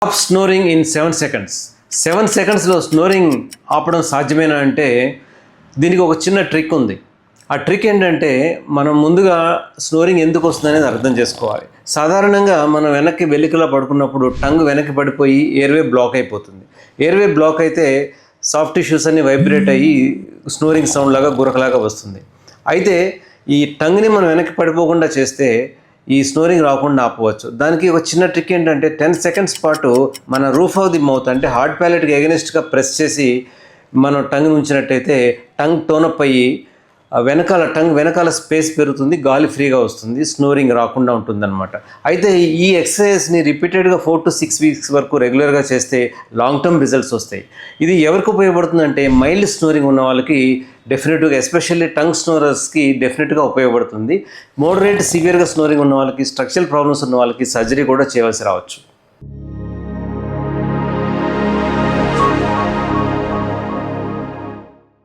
Stop snoring in 7 seconds. 7 secondsలో snoring ఆపడం సాధ్యమేనా అంటే దీనికి ఒక చిన్న ట్రిక్ ఉంది. ఆ ట్రిక్ ఏంటంటే మనం ముందుగా స్నోరింగ్ ఎందుకు వస్తుంది అనేది అర్థం చేసుకోవాలి. సాధారణంగా మనం వెనక్కి వెలికిలా పడుకున్నప్పుడు టంగ్ వెనక్కి పడిపోయి ఎయిర్వే బ్లాక్ అయిపోతుంది. ఎయిర్వే బ్లాక్ అయితే సాఫ్ట్ టిష్యూస్ అన్ని వైబ్రేట్ అయ్యి స్నోరింగ్ సౌండ్ లాగా గురకలాగా వస్తుంది. అయితే ఈ టంగ్ని మనం వెనక్కి పడిపోకుండా చేస్తే ఈ స్నోరింగ్ రాకుండా ఆపవచ్చు. దానికి ఒక చిన్న ట్రిక్ ఏంటంటే 10 seconds పాటు మన రూఫ్ ఆఫ్ ది మౌత్ అంటే హార్డ్ ప్యాలెట్కి ఎగనెస్ట్గా ప్రెస్ చేసి మనం టంగ్ ఉంచినట్టయితే టంగ్ టోనప్ అయ్యి టంగ్ వెనకాల స్పేస్ పెరుగుతుంది, గాలి ఫ్రీగా వస్తుంది, స్నోరింగ్ రాకుండా ఉంటుందన్నమాట. అయితే ఈ ఎక్సర్సైజ్ని రిపీటెడ్గా 4 to 6 weeks వరకు రెగ్యులర్గా చేస్తే లాంగ్ టర్మ్ రిజల్ట్స్ వస్తాయి. ఇది ఎవరికి ఉపయోగపడుతుందంటే మైల్డ్ స్నోరింగ్ ఉన్న వాళ్ళకి డెఫినెట్గా, ఎస్పెషల్లీ టంగ్ స్నోరర్స్కి డెఫినెట్గా ఉపయోగపడుతుంది. మోడరేట్ సివియర్గా స్నోరింగ్ ఉన్న వాళ్ళకి, స్ట్రక్చరల్ ప్రాబ్లమ్స్ ఉన్న వాళ్ళకి సర్జరీ కూడా చేయవలసి రావచ్చు.